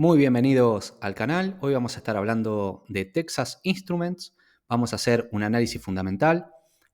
Muy bienvenidos al canal. Hoy vamos a estar hablando de Texas Instruments. Vamos a hacer un análisis fundamental,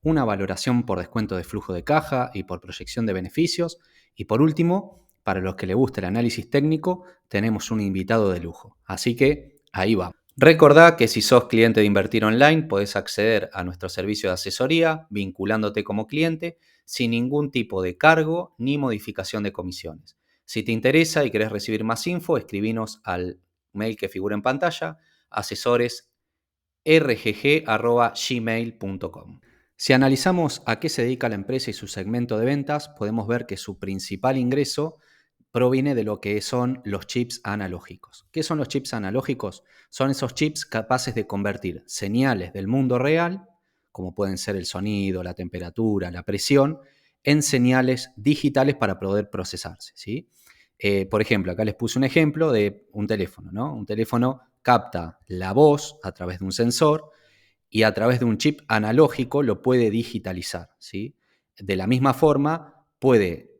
una valoración por descuento de flujo de caja y por proyección de beneficios. Y por último, para los que les guste el análisis técnico, tenemos un invitado de lujo. Así que ahí va. Recordá que si sos cliente de Invertir Online, podés acceder a nuestro servicio de asesoría vinculándote como cliente sin ningún tipo de cargo ni modificación de comisiones. Si te interesa y querés recibir más info, escribinos al mail que figura en pantalla, asesoresrgg@gmail.com. Si analizamos a qué se dedica la empresa y su segmento de ventas, podemos ver que su principal ingreso proviene de lo que son los chips analógicos. ¿Qué son los chips analógicos? Son esos chips capaces de convertir señales del mundo real, como pueden ser el sonido, la temperatura, la presión, en señales digitales para poder procesarse, ¿sí? Por ejemplo, acá les puse un ejemplo de un teléfono, ¿no? Un teléfono capta la voz a través de un sensor y a través de un chip analógico lo puede digitalizar, ¿sí? De la misma forma, puede,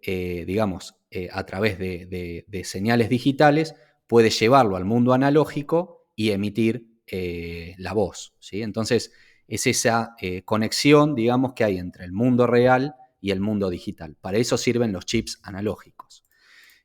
a través de señales digitales, puede llevarlo al mundo analógico y emitir la voz, ¿sí? Entonces, es esa conexión, digamos, que hay entre el mundo real y el mundo digital. Para eso sirven los chips analógicos.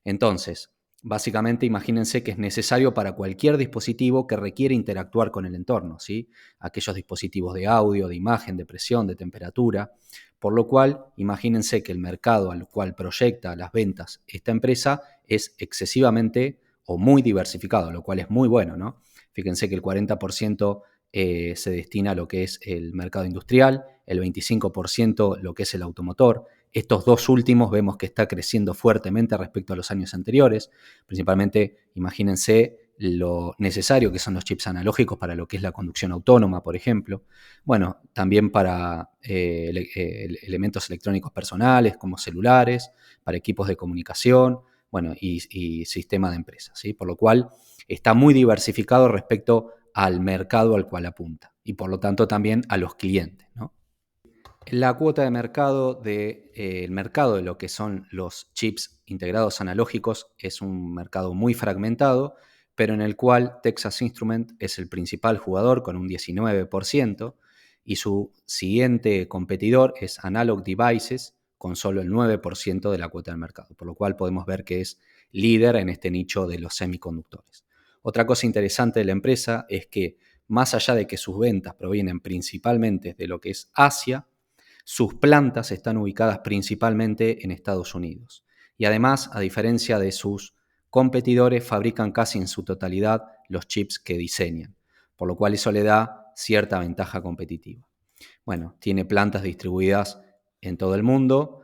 Entonces, básicamente imagínense que es necesario para cualquier dispositivo que requiere interactuar con el entorno, ¿sí? Aquellos dispositivos de audio, de imagen, de presión, de temperatura, por lo cual imagínense que el mercado al cual proyecta las ventas esta empresa es excesivamente o muy diversificado, lo cual es muy bueno, ¿no? Fíjense que el 40% se destina a lo que es el mercado industrial, el 25% lo que es el automotor. Estos dos últimos vemos que está creciendo fuertemente respecto a los años anteriores. Principalmente, imagínense lo necesario que son los chips analógicos para lo que es la conducción autónoma, por ejemplo. Bueno, también para elementos electrónicos personales como celulares, para equipos de comunicación, bueno, y sistema de empresas, ¿sí? Por lo cual está muy diversificado respecto al mercado al cual apunta y por lo tanto también a los clientes, ¿no? La cuota de mercado el mercado de lo que son los chips integrados analógicos es un mercado muy fragmentado, pero en el cual Texas Instruments es el principal jugador con un 19% y su siguiente competidor es Analog Devices con solo el 9% de la cuota del mercado, por lo cual podemos ver que es líder en este nicho de los semiconductores. Otra cosa interesante de la empresa es que más allá de que sus ventas provienen principalmente de lo que es Asia, sus plantas están ubicadas principalmente en Estados Unidos. Y además, a diferencia de sus competidores, fabrican casi en su totalidad los chips que diseñan, por lo cual eso le da cierta ventaja competitiva. Bueno, tiene plantas distribuidas en todo el mundo,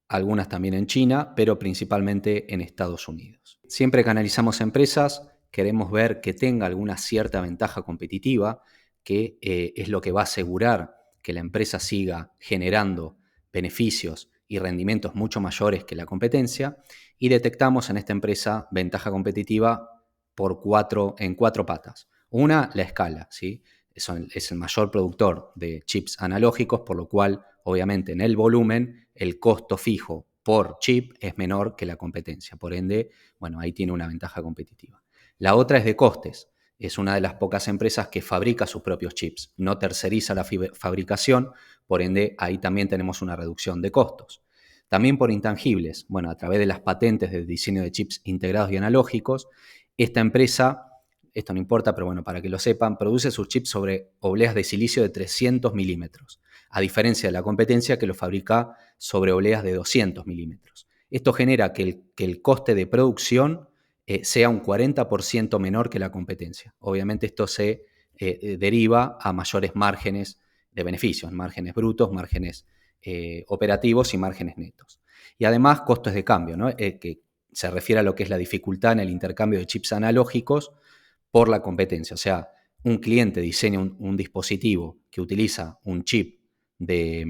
algunas también en China, pero principalmente en Estados Unidos. Siempre que analizamos empresas, queremos ver que tenga alguna cierta ventaja competitiva, que es lo que va a asegurar que la empresa siga generando beneficios y rendimientos mucho mayores que la competencia, y detectamos en esta empresa ventaja competitiva en cuatro patas. Una, la escala, ¿sí? Es el mayor productor de chips analógicos, por lo cual, obviamente, en el volumen, el costo fijo por chip es menor que la competencia. Por ende, bueno, ahí tiene una ventaja competitiva. La otra es de costes. Es una de las pocas empresas que fabrica sus propios chips, no terceriza la fabricación, por ende, ahí también tenemos una reducción de costos. También por intangibles, bueno, a través de las patentes de diseño de chips integrados y analógicos, esta empresa, esto no importa, pero bueno, para que lo sepan, produce sus chips sobre obleas de silicio de 300 milímetros, a diferencia de la competencia que lo fabrica sobre obleas de 200 milímetros. Esto genera que el coste de producción sea un 40% menor que la competencia. Obviamente esto se deriva a mayores márgenes de beneficios, márgenes brutos, márgenes operativos y márgenes netos. Y además costos de cambio, ¿no? Que se refiere a lo que es la dificultad en el intercambio de chips analógicos por la competencia. O sea, un cliente diseña un dispositivo que utiliza un chip de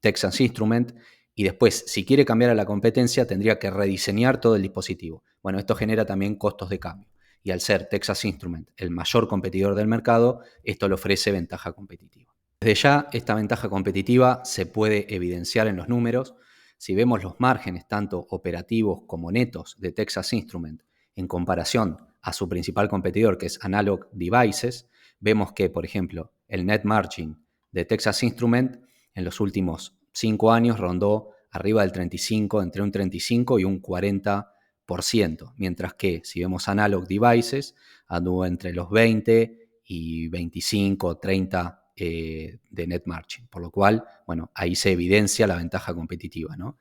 Texas Instruments y después, si quiere cambiar a la competencia, tendría que rediseñar todo el dispositivo. Bueno, esto genera también costos de cambio. Y al ser Texas Instruments el mayor competidor del mercado, esto le ofrece ventaja competitiva. Desde ya, esta ventaja competitiva se puede evidenciar en los números. Si vemos los márgenes, tanto operativos como netos, de Texas Instruments en comparación a su principal competidor, que es Analog Devices, vemos que, por ejemplo, el net margin de Texas Instruments en los últimos 5 años rondó arriba del 35, entre un 35 y un 40%, mientras que si vemos Analog Devices, anduvo entre los 20 y 25, 30 de net margin, por lo cual, bueno, ahí se evidencia la ventaja competitiva, ¿no?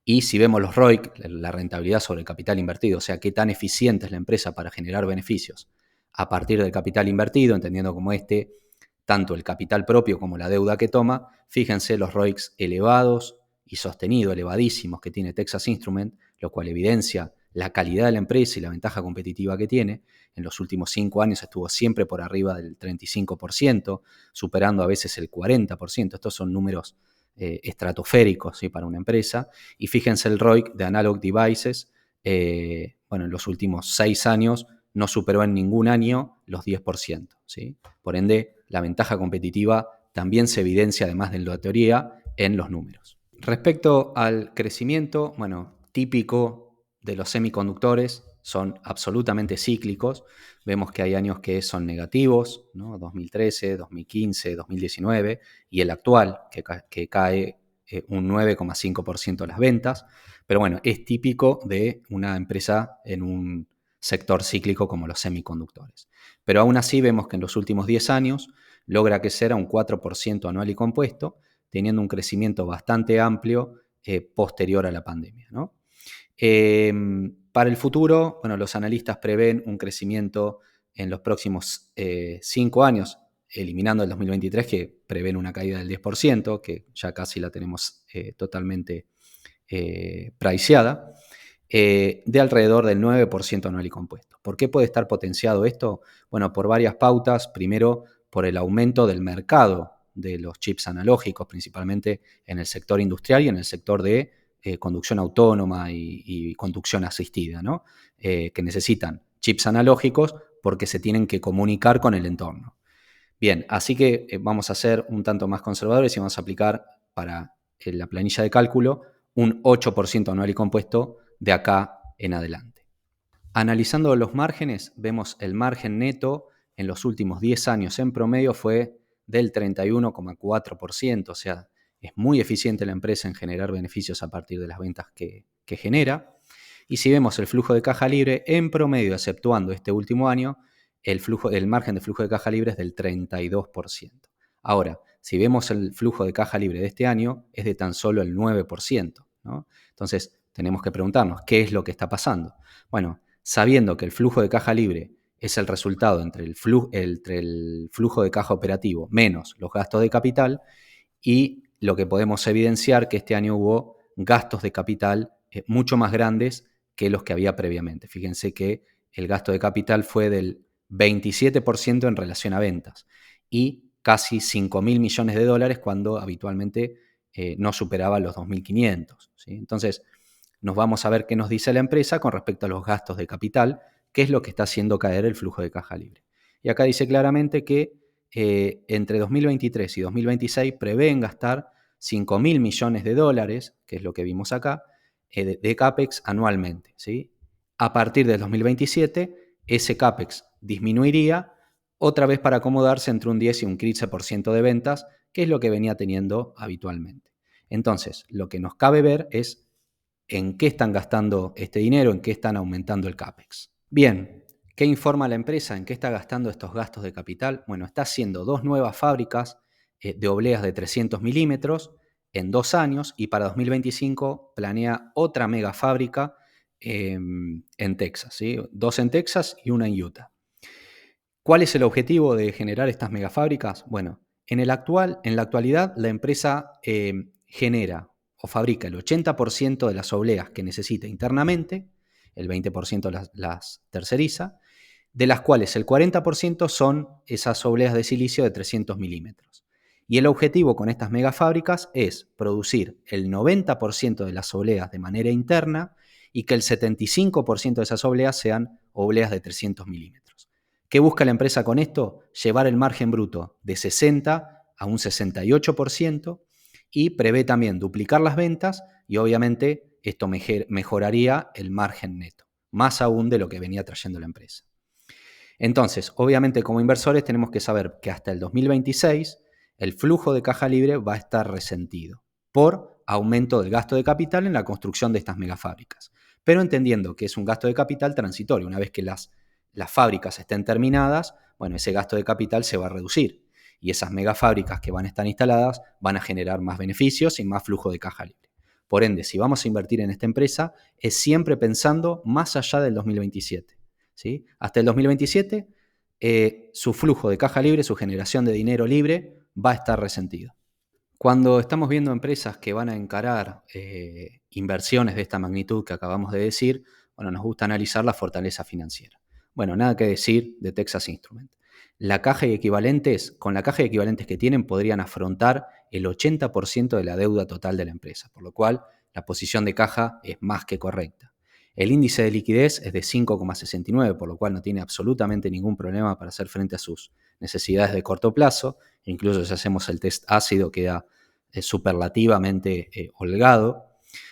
Y si vemos los ROIC, la rentabilidad sobre el capital invertido, o sea, qué tan eficiente es la empresa para generar beneficios a partir del capital invertido, entendiendo como tanto el capital propio como la deuda que toma, fíjense los ROICs elevados y sostenidos, elevadísimos que tiene Texas Instruments, lo cual evidencia la calidad de la empresa y la ventaja competitiva que tiene. En los últimos 5 años estuvo siempre por arriba del 35%, superando a veces el 40%. Estos son números estratosféricos, ¿sí?, para una empresa. Y fíjense el ROIC de Analog Devices, en los últimos 6 años no superó en ningún año los 10%, ¿sí? Por ende, la ventaja competitiva también se evidencia, además de la teoría, en los números. Respecto al crecimiento, típico de los semiconductores, son absolutamente cíclicos. Vemos que hay años que son negativos, ¿no? 2013, 2015, 2019, y el actual, que cae un 9,5% las ventas. Pero bueno, es típico de una empresa en un sector cíclico como los semiconductores. Pero aún así vemos que en los últimos 10 años logra crecer a un 4% anual y compuesto, teniendo un crecimiento bastante amplio posterior a la pandemia, ¿no? Para el futuro, los analistas prevén un crecimiento en los próximos 5 años, eliminando el 2023, que prevén una caída del 10%, que ya casi la tenemos totalmente priceada, de alrededor del 9% anual y compuesto. ¿Por qué puede estar potenciado esto? Bueno, por varias pautas. Primero, por el aumento del mercado de los chips analógicos, principalmente en el sector industrial y en el sector de conducción autónoma y conducción asistida, ¿no? Que necesitan chips analógicos porque se tienen que comunicar con el entorno. Bien, así que vamos a ser un tanto más conservadores y vamos a aplicar para la planilla de cálculo un 8% anual y compuesto de acá en adelante. Analizando los márgenes, vemos el margen neto en los últimos 10 años en promedio fue del 31,4%, o sea, es muy eficiente la empresa en generar beneficios a partir de las ventas que genera. Y si vemos el flujo de caja libre, en promedio, exceptuando este último año, el margen de flujo de caja libre es del 32%. Ahora, si vemos el flujo de caja libre de este año, es de tan solo el 9%, ¿no? Entonces, tenemos que preguntarnos, ¿qué es lo que está pasando? Bueno, sabiendo que el flujo de caja libre es el resultado entre el flujo de caja operativo menos los gastos de capital, y lo que podemos evidenciar que este año hubo gastos de capital mucho más grandes que los que había previamente. Fíjense que el gasto de capital fue del 27% en relación a ventas y casi 5.000 millones de dólares cuando habitualmente no superaba los 2.500, ¿sí? Entonces, nos vamos a ver qué nos dice la empresa con respecto a los gastos de capital, qué es lo que está haciendo caer el flujo de caja libre. Y acá dice claramente que entre 2023 y 2026 prevén gastar 5.000 millones de dólares, que es lo que vimos acá, de CAPEX anualmente, ¿sí? A partir del 2027, ese CAPEX disminuiría otra vez para acomodarse entre un 10 y un 15% de ventas, que es lo que venía teniendo habitualmente. Entonces, lo que nos cabe ver es en qué están gastando este dinero, en qué están aumentando el CAPEX. Bien, ¿qué informa la empresa? ¿En qué está gastando estos gastos de capital? Bueno, está haciendo 2 nuevas fábricas de obleas de 300 milímetros en 2 años y para 2025 planea otra mega fábrica en Texas, ¿sí? 2 en Texas y una en Utah. ¿Cuál es el objetivo de generar estas megafábricas? Bueno, en la actualidad la empresa genera o fabrica el 80% de las obleas que necesita internamente, el 20% las terceriza, de las cuales el 40% son esas obleas de silicio de 300 milímetros. Y el objetivo con estas megafábricas es producir el 90% de las obleas de manera interna y que el 75% de esas obleas sean obleas de 300 milímetros. ¿Qué busca la empresa con esto? Llevar el margen bruto de 60 a un 68% y prevé también duplicar las ventas y obviamente esto mejoraría el margen neto, más aún de lo que venía trayendo la empresa. Entonces, obviamente como inversores tenemos que saber que hasta el 2026 el flujo de caja libre va a estar resentido por aumento del gasto de capital en la construcción de estas megafábricas. Pero entendiendo que es un gasto de capital transitorio, una vez que las fábricas estén terminadas, bueno, ese gasto de capital se va a reducir y esas megafábricas que van a estar instaladas van a generar más beneficios y más flujo de caja libre. Por ende, si vamos a invertir en esta empresa, es siempre pensando más allá del 2027. ¿Sí? Hasta el 2027, su flujo de caja libre, su generación de dinero libre, va a estar resentido. Cuando estamos viendo empresas que van a encarar inversiones de esta magnitud que acabamos de decir, bueno, nos gusta analizar la fortaleza financiera. Bueno, nada que decir de Texas Instruments. La caja y equivalentes, con la caja y equivalentes que tienen, podrían afrontar el 80% de la deuda total de la empresa, por lo cual la posición de caja es más que correcta. El índice de liquidez es de 5,69, por lo cual no tiene absolutamente ningún problema para hacer frente a sus necesidades de corto plazo. Incluso si hacemos el test ácido queda superlativamente holgado.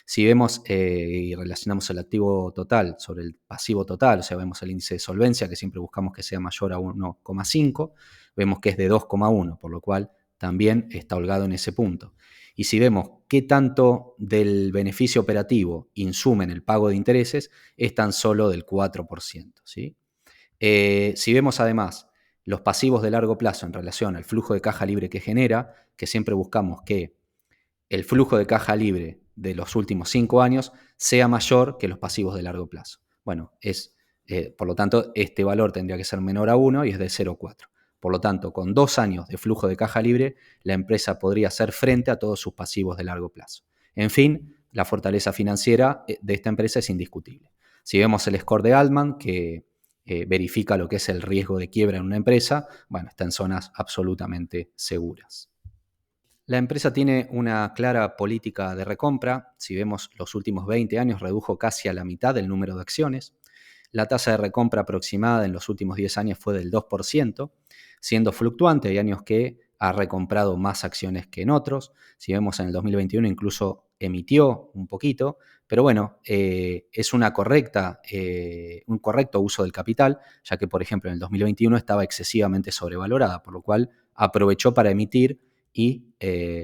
Si vemos y relacionamos el activo total sobre el pasivo total, o sea, vemos el índice de solvencia, que siempre buscamos que sea mayor a 1,5, vemos que es de 2,1, por lo cual también está holgado en ese punto. Y si vemos qué tanto del beneficio operativo insumen el pago de intereses, es tan solo del 4%. ¿Sí? Si vemos además los pasivos de largo plazo en relación al flujo de caja libre que genera, que siempre buscamos que el flujo de caja libre de los últimos 5 años sea mayor que los pasivos de largo plazo. Bueno, por lo tanto, este valor tendría que ser menor a 1 y es de 0,4. Por lo tanto, con 2 años de flujo de caja libre, la empresa podría hacer frente a todos sus pasivos de largo plazo. En fin, la fortaleza financiera de esta empresa es indiscutible. Si vemos el score de Altman, que verifica lo que es el riesgo de quiebra en una empresa, bueno, está en zonas absolutamente seguras. La empresa tiene una clara política de recompra. Si vemos los últimos 20 años, redujo casi a la mitad el número de acciones. La tasa de recompra aproximada en los últimos 10 años fue del 2%, siendo fluctuante. Hay años que ha recomprado más acciones que en otros. Si vemos en el 2021 incluso emitió un poquito, pero bueno, es un correcto uso del capital, ya que por ejemplo en el 2021 estaba excesivamente sobrevalorada, por lo cual aprovechó para emitir y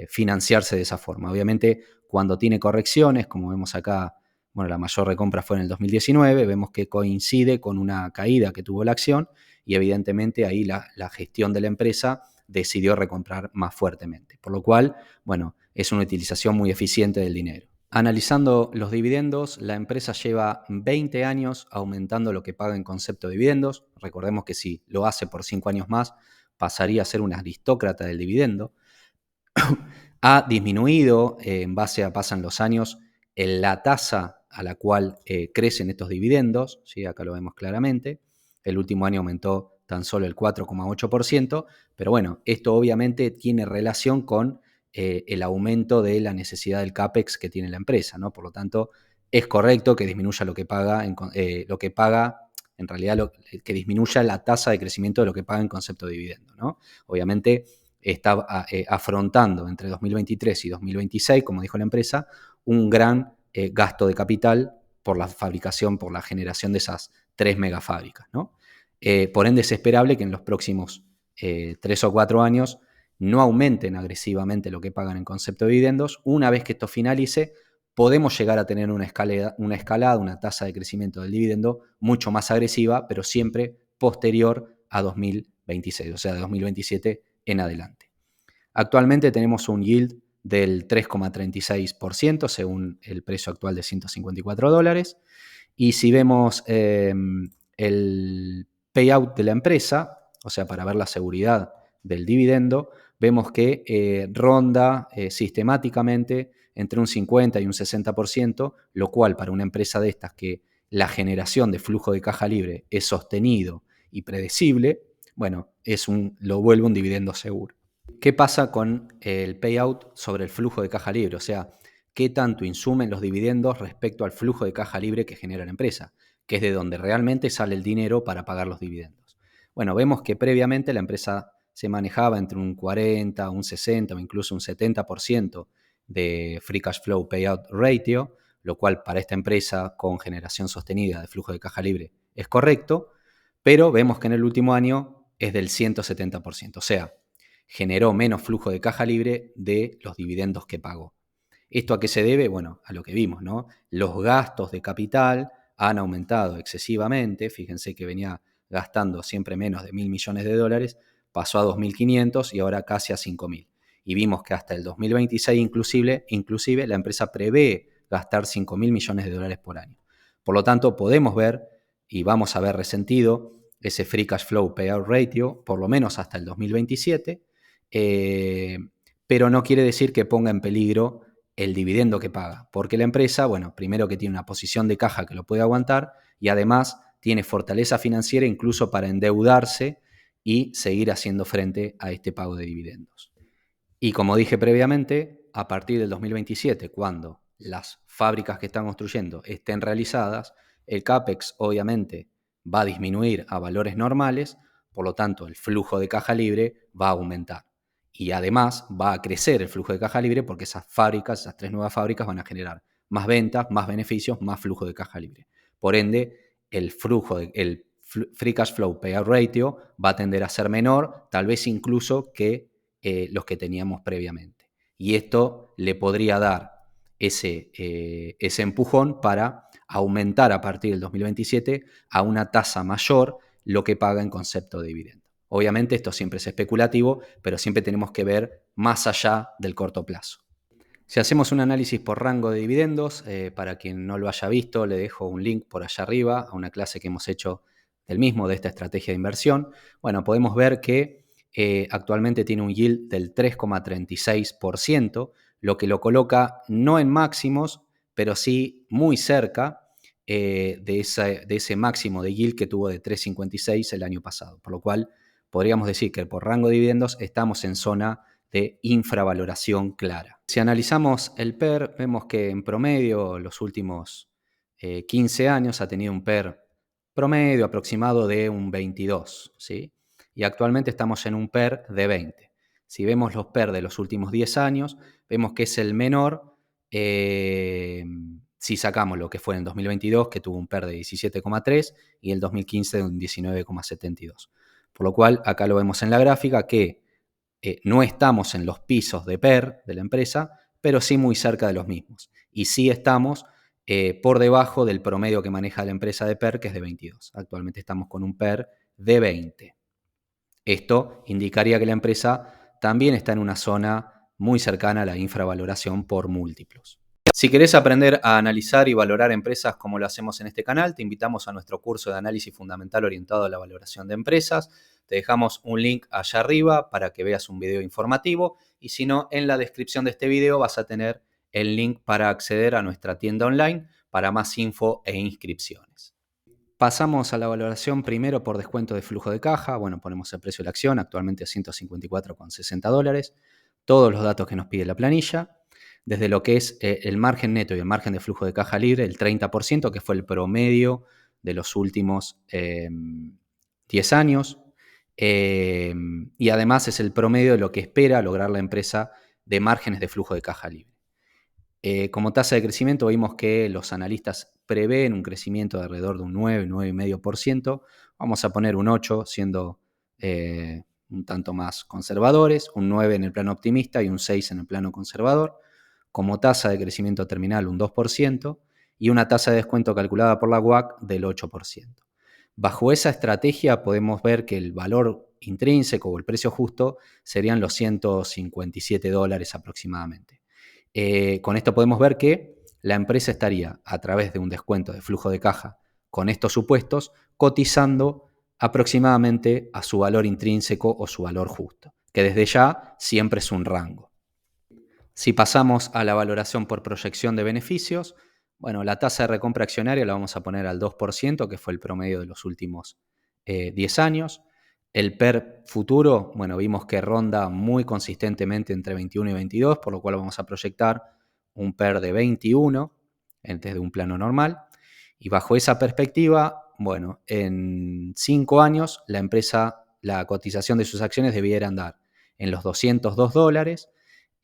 financiarse de esa forma. Obviamente, cuando tiene correcciones, como vemos acá, bueno, la mayor recompra fue en el 2019, vemos que coincide con una caída que tuvo la acción y evidentemente ahí la gestión de la empresa decidió recomprar más fuertemente. Por lo cual, bueno, es una utilización muy eficiente del dinero. Analizando los dividendos, la empresa lleva 20 años aumentando lo que paga en concepto de dividendos. Recordemos que si lo hace por 5 años más, pasaría a ser una aristócrata del dividendo. Ha disminuido en base a pasan los años en la tasa a la cual crecen estos dividendos, ¿sí? Acá lo vemos claramente. El último año aumentó tan solo el 4,8%, pero bueno, esto obviamente tiene relación con el aumento de la necesidad del CAPEX que tiene la empresa, ¿no? Por lo tanto, es correcto que disminuya lo que paga, en realidad que disminuya la tasa de crecimiento de lo que paga en concepto de dividendo, ¿no? Obviamente está afrontando entre 2023 y 2026, como dijo la empresa, un gran gasto de capital por la fabricación, por la generación de esas 3 megafábricas, ¿no? Por ende, es esperable que en los próximos 3 o 4 años no aumenten agresivamente lo que pagan en concepto de dividendos. Una vez que esto finalice, podemos llegar a tener una escalada, una tasa de crecimiento del dividendo mucho más agresiva, pero siempre posterior a 2026, o sea, de 2027 en adelante. Actualmente tenemos un yield del 3,36% según el precio actual de $154. Y si vemos el payout de la empresa, o sea, para ver la seguridad del dividendo, vemos que ronda sistemáticamente entre un 50 y un 60%, lo cual para una empresa de estas que la generación de flujo de caja libre es sostenido y predecible, bueno, lo vuelve un dividendo seguro. ¿Qué pasa con el payout sobre el flujo de caja libre? O sea, ¿qué tanto insumen los dividendos respecto al flujo de caja libre que genera la empresa? Que es de donde realmente sale el dinero para pagar los dividendos. Bueno, vemos que previamente la empresa se manejaba entre un 40, un 60 o incluso un 70% de Free Cash Flow Payout Ratio, lo cual para esta empresa con generación sostenida de flujo de caja libre es correcto, pero vemos que en el último año es del 170%, o sea, generó menos flujo de caja libre de los dividendos que pagó. ¿Esto a qué se debe? Bueno, a lo que vimos, ¿no? Los gastos de capital han aumentado excesivamente. Fíjense que venía gastando siempre menos de 1.000 millones de dólares, pasó a 2.500 y ahora casi a 5.000. Y vimos que hasta el 2026 inclusive la empresa prevé gastar 5.000 millones de dólares por año. Por lo tanto, podemos ver y vamos a ver resentido ese Free Cash Flow Payout Ratio, por lo menos hasta el 2027, pero no quiere decir que ponga en peligro el dividendo que paga, porque la empresa, bueno, primero que tiene una posición de caja que lo puede aguantar y además tiene fortaleza financiera incluso para endeudarse y seguir haciendo frente a este pago de dividendos. Y como dije previamente, a partir del 2027, cuando las fábricas que están construyendo estén realizadas, el CAPEX obviamente va a disminuir a valores normales, por lo tanto el flujo de caja libre va a aumentar. Y además va a crecer el flujo de caja libre porque esas fábricas, esas 3 nuevas fábricas van a generar más ventas, más beneficios, más flujo de caja libre. Por ende, el Free Cash Flow Payout Ratio va a tender a ser menor, tal vez incluso que los que teníamos previamente. Y esto le podría dar ese empujón para aumentar a partir del 2027 a una tasa mayor lo que paga en concepto de dividendo. Obviamente esto siempre es especulativo, pero siempre tenemos que ver más allá del corto plazo. Si hacemos un análisis por rango de dividendos, para quien no lo haya visto, le dejo un link por allá arriba a una clase que hemos hecho del mismo, de esta estrategia de inversión. Bueno, podemos ver que actualmente tiene un yield del 3,36%, lo que lo coloca no en máximos, pero sí muy cerca de ese máximo de yield que tuvo de 3,56 el año pasado. Por lo cual podríamos decir que por rango de dividendos estamos en zona de infravaloración clara. Si analizamos el PER, vemos que en promedio los últimos 15 años ha tenido un PER promedio aproximado de un 22, ¿sí? Y actualmente estamos en un PER de 20. Si vemos los PER de los últimos 10 años, vemos que es el menor si sacamos lo que fue en el 2022, que tuvo un PER de 17,3 y el 2015 de un 19,72. Por lo cual, acá lo vemos en la gráfica que no estamos en los pisos de PER de la empresa, pero sí muy cerca de los mismos. Y sí estamos por debajo del promedio que maneja la empresa de PER, que es de 22. Actualmente estamos con un PER de 20. Esto indicaría que la empresa también está en una zona muy cercana a la infravaloración por múltiplos. Si querés aprender a analizar y valorar empresas como lo hacemos en este canal, te invitamos a nuestro curso de análisis fundamental orientado a la valoración de empresas. Te dejamos un link allá arriba para que veas un video informativo y si no, en la descripción de este video vas a tener el link para acceder a nuestra tienda online para más info e inscripciones. Pasamos a la valoración primero por descuento de flujo de caja. Bueno, ponemos el precio de la acción, actualmente a $154,60. Todos los datos que nos pide la planilla. Desde lo que es el margen neto y el margen de flujo de caja libre, el 30%, que fue el promedio de los últimos 10 años. Y además es el promedio de lo que espera lograr la empresa de márgenes de flujo de caja libre. Como tasa de crecimiento vimos que los analistas prevén un crecimiento de alrededor de un 9, 9,5%. Vamos a poner un 8 siendo un tanto más conservadores, un 9 en el plano optimista y un 6 en el plano conservador. Como tasa de crecimiento terminal un 2% y una tasa de descuento calculada por la WACC del 8%. Bajo esa estrategia podemos ver que el valor intrínseco o el precio justo serían los $157 aproximadamente. Con esto podemos ver que la empresa estaría, a través de un descuento de flujo de caja con estos supuestos, cotizando aproximadamente a su valor intrínseco o su valor justo, que desde ya siempre es un rango. Si pasamos a la valoración por proyección de beneficios, bueno, la tasa de recompra accionaria la vamos a poner al 2%, que fue el promedio de los últimos 10 años. El PER futuro, bueno, vimos que ronda muy consistentemente entre 21 y 22, por lo cual vamos a proyectar un PER de 21 desde un plano normal. Y bajo esa perspectiva, bueno, en 5 años la empresa, la cotización de sus acciones debiera andar en los $202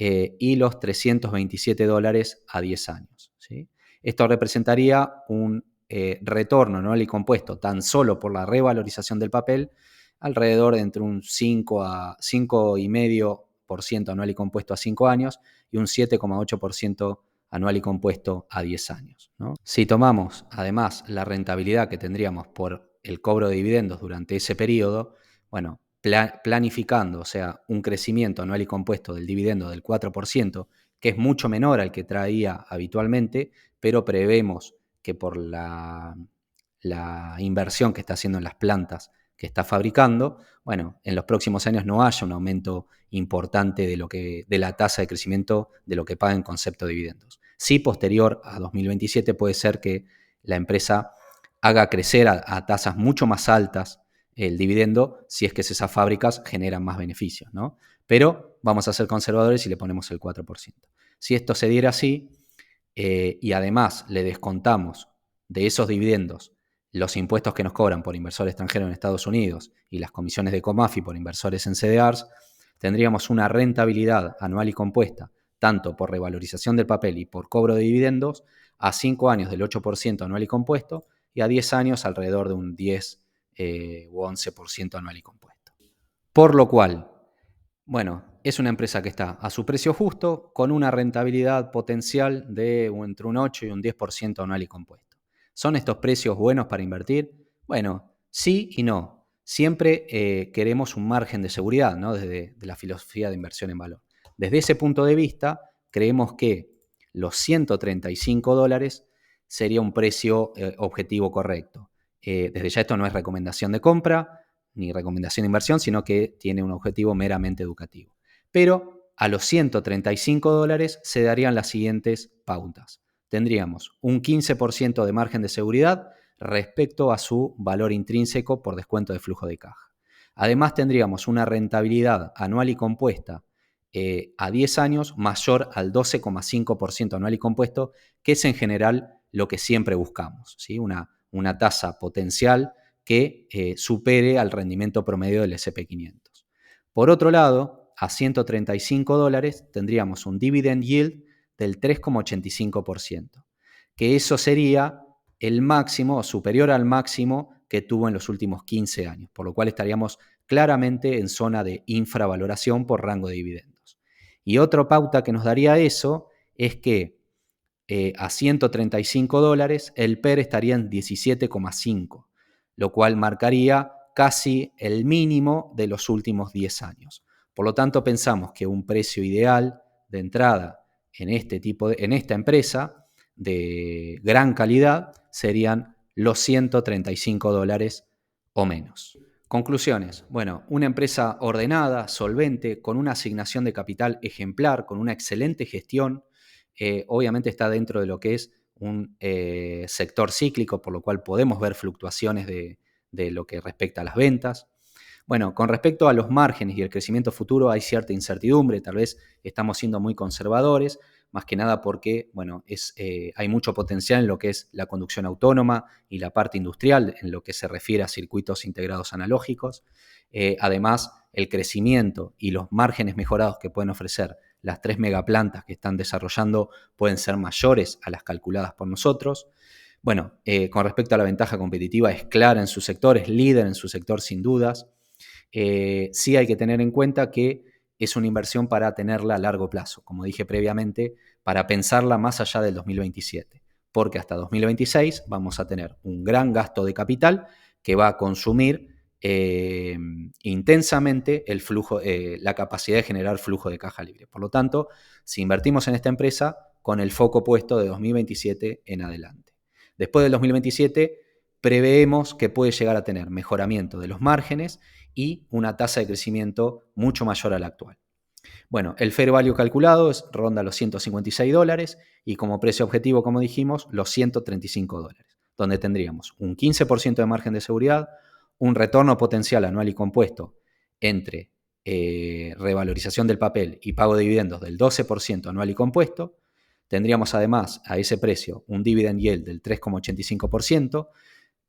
y los $327 a 10 años. ¿Sí? Esto representaría un retorno anual y compuesto tan solo por la revalorización del papel, alrededor de entre un 5 a 5,5% anual y compuesto a 5 años y un 7,8% anual y compuesto a 10 años, ¿no? Si tomamos además la rentabilidad que tendríamos por el cobro de dividendos durante ese periodo, bueno, planificando, o sea, un crecimiento anual y compuesto del dividendo del 4%, que es mucho menor al que traía habitualmente, pero prevemos que por la inversión que está haciendo en las plantas que está fabricando, bueno, en los próximos años no haya un aumento importante de la tasa de crecimiento de lo que paga en concepto de dividendos. Sí, posterior a 2027 puede ser que la empresa haga crecer a tasas mucho más altas el dividendo si es que esas fábricas generan más beneficios, ¿no? Pero vamos a ser conservadores y le ponemos el 4%. Si esto se diera así y además le descontamos de esos dividendos los impuestos que nos cobran por inversor extranjero en Estados Unidos y las comisiones de Comafi por inversores en CDRs, tendríamos una rentabilidad anual y compuesta, tanto por revalorización del papel y por cobro de dividendos, a 5 años del 8% anual y compuesto y a 10 años alrededor de un 10 u 11% anual y compuesto. Por lo cual, bueno, es una empresa que está a su precio justo, con una rentabilidad potencial de entre un 8 y un 10% anual y compuesto. ¿Son estos precios buenos para invertir? Bueno, sí y no. Siempre queremos un margen de seguridad, ¿no? Desde la filosofía de inversión en valor. Desde ese punto de vista, creemos que los $135 sería un precio objetivo correcto. Desde ya esto no es recomendación de compra ni recomendación de inversión, sino que tiene un objetivo meramente educativo. Pero a los $135 se darían las siguientes pautas. Tendríamos un 15% de margen de seguridad respecto a su valor intrínseco por descuento de flujo de caja. Además, tendríamos una rentabilidad anual y compuesta a 10 años mayor al 12,5% anual y compuesto, que es en general lo que siempre buscamos, ¿sí? Una tasa potencial que supere al rendimiento promedio del S&P 500. Por otro lado, a $135 tendríamos un dividend yield del 3,85%, que eso sería el máximo o superior al máximo que tuvo en los últimos 15 años, por lo cual estaríamos claramente en zona de infravaloración por rango de dividendos. Y otra pauta que nos daría eso es que a $135 el PER estaría en 17,5, lo cual marcaría casi el mínimo de los últimos 10 años. Por lo tanto, pensamos que un precio ideal de entrada en esta empresa de gran calidad serían los $135 o menos. Conclusiones. Bueno, una empresa ordenada, solvente, con una asignación de capital ejemplar, con una excelente gestión, obviamente está dentro de lo que es un sector cíclico, por lo cual podemos ver fluctuaciones de lo que respecta a las ventas. Bueno, con respecto a los márgenes y el crecimiento futuro hay cierta incertidumbre, tal vez estamos siendo muy conservadores, más que nada porque, bueno, hay mucho potencial en lo que es la conducción autónoma y la parte industrial en lo que se refiere a circuitos integrados analógicos. Además, el crecimiento y los márgenes mejorados que pueden ofrecer las 3 megaplantas que están desarrollando pueden ser mayores a las calculadas por nosotros. Bueno, con respecto a la ventaja competitiva, es clara en su sector, es líder en su sector sin dudas. Sí hay que tener en cuenta que es una inversión para tenerla a largo plazo, como dije previamente, para pensarla más allá del 2027, porque hasta 2026 vamos a tener un gran gasto de capital que va a consumir intensamente la capacidad de generar flujo de caja libre. Por lo tanto, si invertimos en esta empresa, con el foco puesto de 2027 en adelante. Después del 2027, preveemos que puede llegar a tener mejoramiento de los márgenes y una tasa de crecimiento mucho mayor a la actual. Bueno, el fair value calculado ronda los $156 y como precio objetivo, como dijimos, los $135, donde tendríamos un 15% de margen de seguridad, un retorno potencial anual y compuesto entre revalorización del papel y pago de dividendos del 12% anual y compuesto. Tendríamos además a ese precio un dividend yield del 3,85%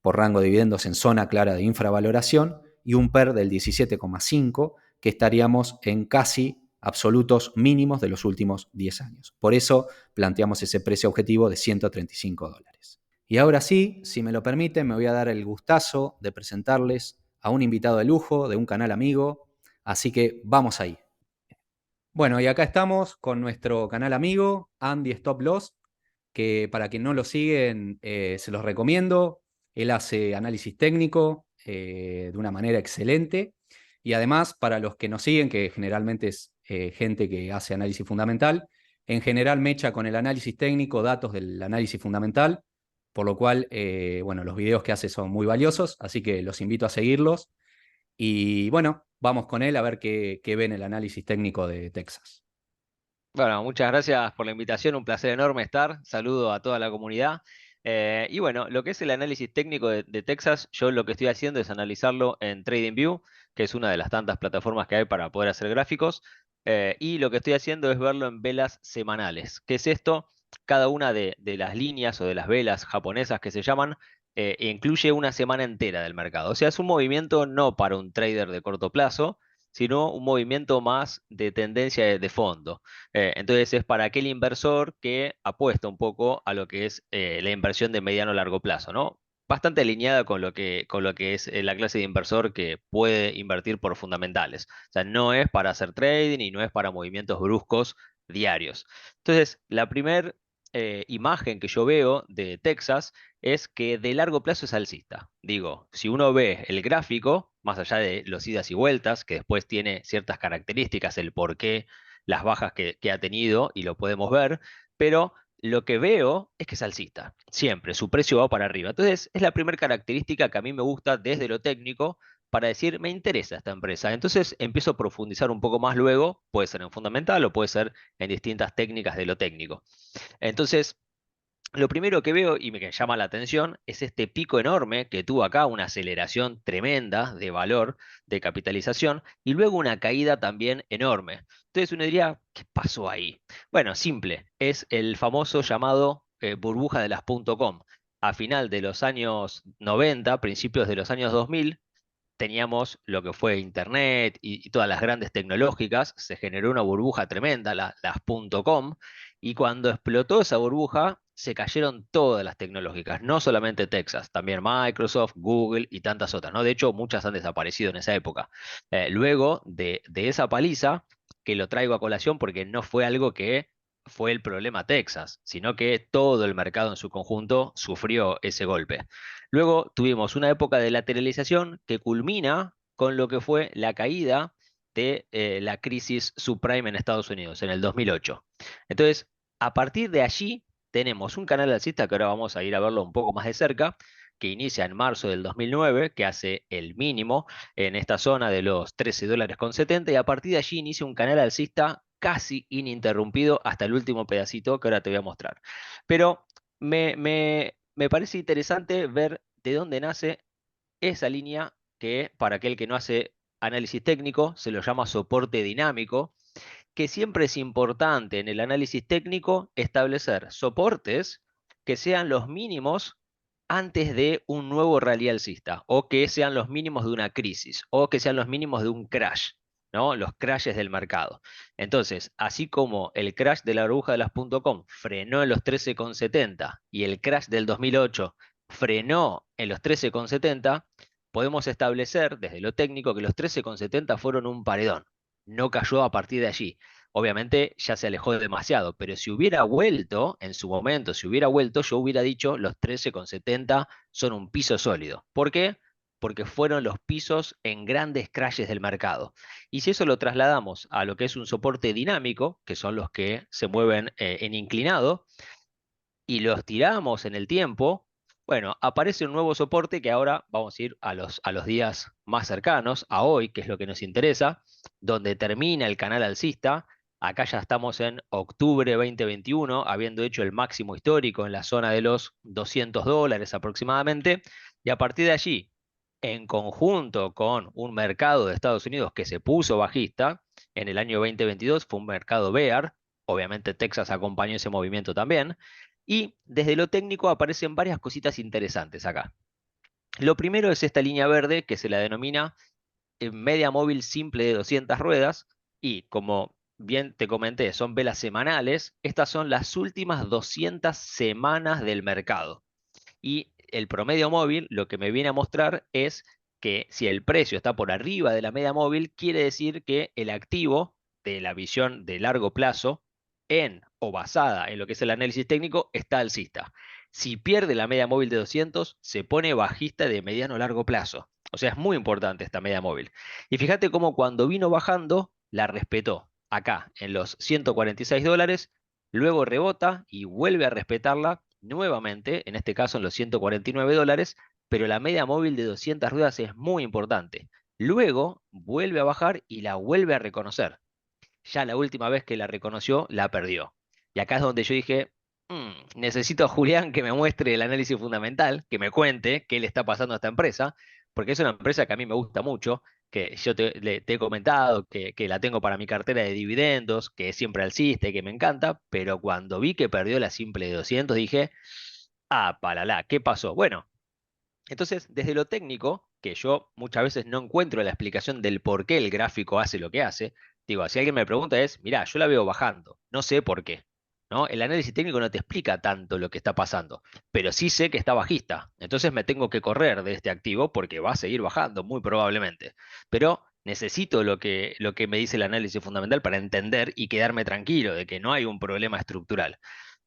por rango de dividendos en zona clara de infravaloración y un PER del 17,5, que estaríamos en casi absolutos mínimos de los últimos 10 años. Por eso planteamos ese precio objetivo de $135. Y ahora sí, si me lo permiten, me voy a dar el gustazo de presentarles a un invitado de lujo de un canal amigo, así que vamos ahí. Bueno, y acá estamos con nuestro canal amigo, Andy Stop Loss, que para quien no lo siguen, se los recomiendo. Él hace análisis técnico de una manera excelente. Y además, para los que nos siguen, que generalmente es gente que hace análisis fundamental, en general mecha con el análisis técnico datos del análisis fundamental, por lo cual, bueno, los videos que hace son muy valiosos, así que los invito a seguirlos. Y bueno, vamos con él a ver qué ve en el análisis técnico de Texas. Bueno, muchas gracias por la invitación, un placer enorme estar. Saludo a toda la comunidad. Y bueno, lo que es el análisis técnico de Texas, yo lo que estoy haciendo es analizarlo en TradingView, que es una de las tantas plataformas que hay para poder hacer gráficos. Y lo que estoy haciendo es verlo en velas semanales. ¿Qué es esto? Cada una de las líneas o de las velas japonesas que se llaman, incluye una semana entera del mercado. O sea, es un movimiento no para un trader de corto plazo, sino un movimiento más de tendencia de fondo. Entonces es para aquel inversor que apuesta un poco a lo que es la inversión de mediano a largo plazo, ¿no? Bastante alineada con lo que es la clase de inversor que puede invertir por fundamentales. O sea, no es para hacer trading y no es para movimientos bruscos diarios. Entonces, la primera imagen que yo veo de Texas es que de largo plazo es alcista. Digo, si uno ve el gráfico, más allá de los idas y vueltas, que después tiene ciertas características, el por qué las bajas que ha tenido y lo podemos ver, pero lo que veo es que es alcista, siempre, su precio va para arriba. Entonces, es la primera característica que a mí me gusta desde lo técnico para decir, me interesa esta empresa. Entonces, empiezo a profundizar un poco más luego, puede ser en fundamental o puede ser en distintas técnicas de lo técnico. Entonces, lo primero que veo y me llama la atención es este pico enorme que tuvo acá, una aceleración tremenda de valor, de capitalización, y luego una caída también enorme. Entonces uno diría, ¿qué pasó ahí? Bueno, simple, es el famoso llamado burbuja de las .com. A final de los años 90, principios de los años 2000, teníamos lo que fue Internet y todas las grandes tecnológicas, se generó una burbuja tremenda, las .com, y cuando explotó esa burbuja, se cayeron todas las tecnológicas, no solamente Texas, también Microsoft, Google y tantas otras, ¿no? De hecho, muchas han desaparecido en esa época. Luego de esa paliza, que lo traigo a colación porque no fue algo que fue el problema Texas, sino que todo el mercado en su conjunto sufrió ese golpe. Luego tuvimos una época de lateralización que culmina con lo que fue la caída de la crisis subprime en Estados Unidos en el 2008. Entonces, a partir de allí tenemos un canal alcista que ahora vamos a ir a verlo un poco más de cerca, que inicia en marzo del 2009, que hace el mínimo en esta zona de los $13,70, y a partir de allí inicia un canal alcista casi ininterrumpido hasta el último pedacito que ahora te voy a mostrar. Pero me parece interesante ver de dónde nace esa línea que para aquel que no hace análisis técnico se lo llama soporte dinámico, que siempre es importante en el análisis técnico establecer soportes que sean los mínimos antes de un nuevo rally alcista, o que sean los mínimos de una crisis, o que sean los mínimos de un crash, ¿no? Los crashes del mercado. Entonces, así como el crash de la burbuja de las .com frenó en los 13,70 y el crash del 2008 frenó en los 13,70, podemos establecer desde lo técnico que los 13,70 fueron un paredón, no cayó a partir de allí. Obviamente ya se alejó demasiado, pero si hubiera vuelto en su momento, si hubiera vuelto, yo hubiera dicho los 13,70 son un piso sólido. ¿Por qué? Porque fueron los pisos en grandes crashes del mercado. Y si eso lo trasladamos a lo que es un soporte dinámico, que son los que se mueven en inclinado, y los tiramos en el tiempo, bueno, aparece un nuevo soporte que ahora vamos a ir a los días más cercanos, a hoy, que es lo que nos interesa, donde termina el canal alcista. Acá ya estamos en octubre 2021, habiendo hecho el máximo histórico en la zona de los $200 aproximadamente, y a partir de allí, en conjunto con un mercado de Estados Unidos que se puso bajista, en el año 2022 fue un mercado bear, obviamente Texas acompañó ese movimiento también, y desde lo técnico aparecen varias cositas interesantes acá. Lo primero es esta línea verde que se la denomina media móvil simple de 200 ruedas, y como bien te comenté, son velas semanales. Estas son las últimas 200 semanas del mercado. Y el promedio móvil lo que me viene a mostrar es que si el precio está por arriba de la media móvil, quiere decir que el activo de la visión de largo plazo en o basada en lo que es el análisis técnico está alcista. Si pierde la media móvil de 200, se pone bajista de mediano a largo plazo. O sea, es muy importante esta media móvil. Y fíjate cómo cuando vino bajando, la respetó acá en los $146, luego rebota y vuelve a respetarla nuevamente, en este caso en los $149, pero la media móvil de 200 ruedas es muy importante. Luego vuelve a bajar y la vuelve a reconocer. Ya la última vez que la reconoció, la perdió. Y acá es donde yo dije, necesito a Julián que me muestre el análisis fundamental, que me cuente qué le está pasando a esta empresa, porque es una empresa que a mí me gusta mucho, que yo te he comentado, que la tengo para mi cartera de dividendos, que es siempre alcista y que me encanta, pero cuando vi que perdió la simple de 200 dije, ah, palala, ¿qué pasó? Bueno, entonces, desde lo técnico, que yo muchas veces no encuentro la explicación del por qué el gráfico hace lo que hace, digo, si alguien me pregunta es, mirá, yo la veo bajando, no sé por qué, ¿no? El análisis técnico no te explica tanto lo que está pasando, pero sí sé que está bajista, entonces me tengo que correr de este activo porque va a seguir bajando, muy probablemente. Pero necesito lo que me dice el análisis fundamental para entender y quedarme tranquilo de que no hay un problema estructural.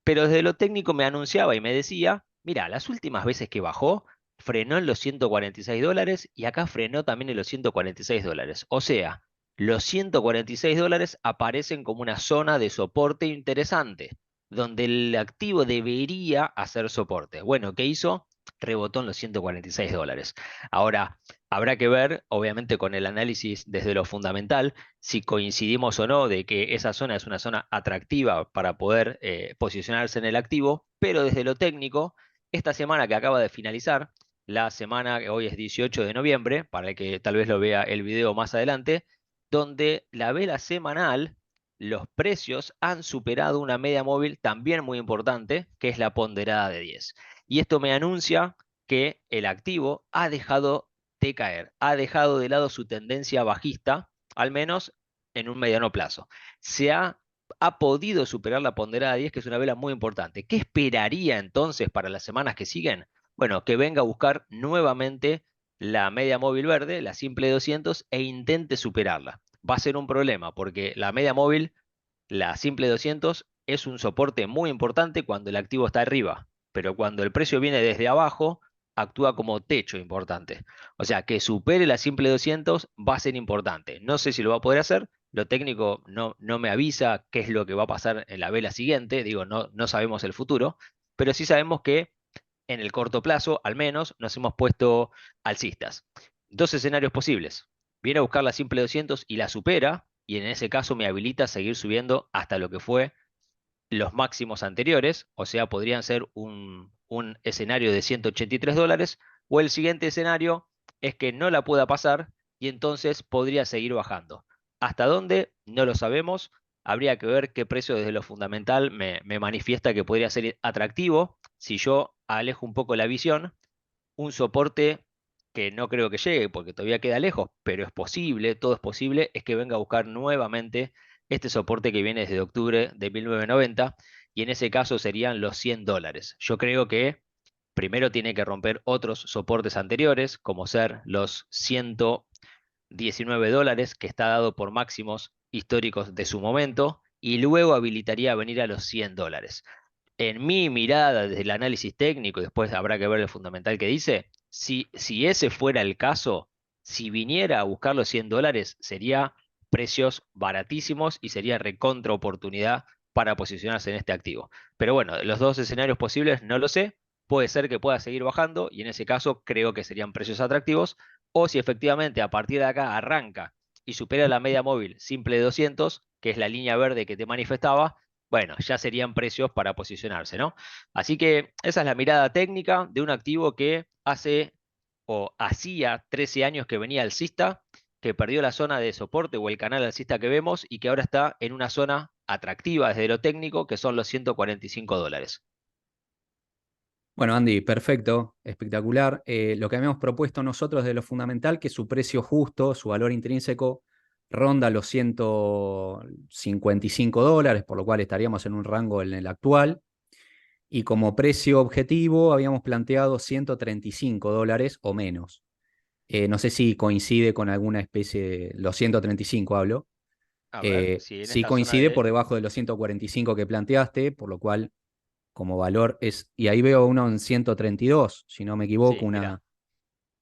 Pero desde lo técnico me anunciaba y me decía, mira, las últimas veces que bajó, frenó en los $146 y acá frenó también en los $146. O sea, los $146 aparecen como una zona de soporte interesante, donde el activo debería hacer soporte. Bueno, ¿qué hizo? Rebotó en los $146. Ahora, habrá que ver, obviamente, con el análisis desde lo fundamental si coincidimos o no de que esa zona es una zona atractiva para poder posicionarse en el activo, pero desde lo técnico, esta semana que acaba de finalizar, la semana que hoy es 18 de noviembre, para el que tal vez lo vea el video más adelante, donde la vela semanal, los precios han superado una media móvil también muy importante, que es la ponderada de 10. Y esto me anuncia que el activo ha dejado de caer, ha dejado de lado su tendencia bajista al menos en un mediano plazo. Ha podido superar la ponderada 10, que es una vela muy importante. ¿Qué esperaría entonces para las semanas que siguen? Bueno, que venga a buscar nuevamente la media móvil verde, la simple 200, e intente superarla. Va a ser un problema porque la media móvil, la simple 200, es un soporte muy importante cuando el activo está arriba, pero cuando el precio viene desde abajo, actúa como techo importante. O sea, que supere la simple 200 va a ser importante. No sé si lo va a poder hacer. Lo técnico no me avisa qué es lo que va a pasar en la vela siguiente. Digo, no sabemos el futuro, pero sí sabemos que en el corto plazo, al menos, nos hemos puesto alcistas. Dos escenarios posibles. Viene a buscar la simple 200 y la supera, y en ese caso me habilita a seguir subiendo hasta lo que fue los máximos anteriores, o sea, podrían ser un escenario de $183, o el siguiente escenario es que no la pueda pasar y entonces podría seguir bajando. ¿Hasta dónde? No lo sabemos. Habría que ver qué precio desde lo fundamental me manifiesta que podría ser atractivo. Si yo alejo un poco la visión, un soporte que no creo que llegue porque todavía queda lejos, pero es posible, todo es posible, es que venga a buscar nuevamente este soporte que viene desde octubre de 1990 y en ese caso serían los $100. Yo creo que primero tiene que romper otros soportes anteriores, como ser los $119, que está dado por máximos históricos de su momento, y luego habilitaría a venir a los $100. En mi mirada desde el análisis técnico, y después habrá que ver el fundamental que dice, si ese fuera el caso, si viniera a buscar los $100, sería precios baratísimos y sería recontra oportunidad para posicionarse en este activo. Pero bueno, los dos escenarios posibles no lo sé. Puede ser que pueda seguir bajando y en ese caso creo que serían precios atractivos. O si efectivamente a partir de acá arranca y supera la media móvil simple de 200, que es la línea verde que te manifestaba, bueno, ya serían precios para posicionarse, ¿no? Así que esa es la mirada técnica de un activo que hace o hacía 13 años que venía alcista, que perdió la zona de soporte o el canal alcista que vemos y que ahora está en una zona atractiva desde lo técnico, que son los $145. Bueno, Andy, perfecto, espectacular. Lo que habíamos propuesto nosotros de lo fundamental, que su precio justo, su valor intrínseco, ronda los $155, por lo cual estaríamos en un rango en el actual. Y como precio objetivo habíamos planteado $135 o menos. No sé si coincide con alguna especie de, los 135 hablo. A ver, si en Sí esta zona coincide por de... debajo de los 145 que planteaste, por lo cual como valor es, y ahí veo uno en 132 si no me equivoco, Sí, mira, una, lo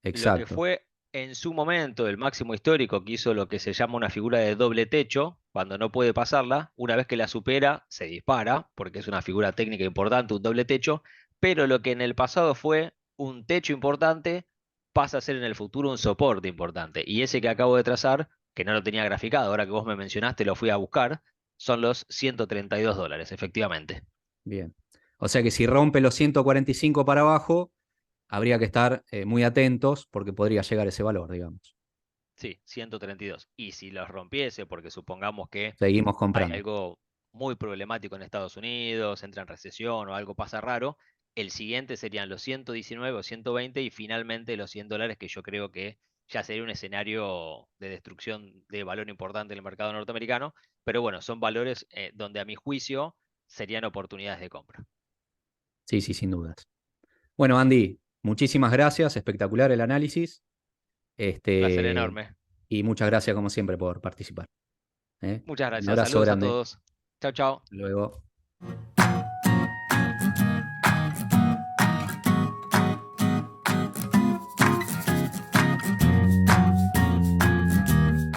que exacto, fue en su momento el máximo histórico que hizo lo que se llama una figura de doble techo, cuando no puede pasarla, una vez que la supera, se dispara, porque es una figura técnica importante, un doble techo, pero lo que en el pasado fue un techo importante, pasa a ser en el futuro un soporte importante. Y ese que acabo de trazar, que no lo tenía graficado, ahora que vos me mencionaste, lo fui a buscar, son los $132, efectivamente. bien. O sea que si rompe los 145 para abajo, habría que estar muy atentos porque podría llegar ese valor, digamos. Sí, 132. Y si los rompiese, porque supongamos que Seguimos hay comprando. algo muy problemático en Estados Unidos, entra en recesión o algo pasa raro, el siguiente serían los 119 o 120 y finalmente los $100, que yo creo que ya sería un escenario de destrucción de valor importante en el mercado norteamericano, pero bueno, son valores donde a mi juicio serían oportunidades de compra. Sí, sí, sin dudas. Bueno, Andy, muchísimas gracias, espectacular el análisis. Un placer Este, enorme. y muchas gracias como siempre por participar. ¿Eh? Muchas Un gracias. abrazo Saludos a grande. todos. Chao, chao. Hasta luego.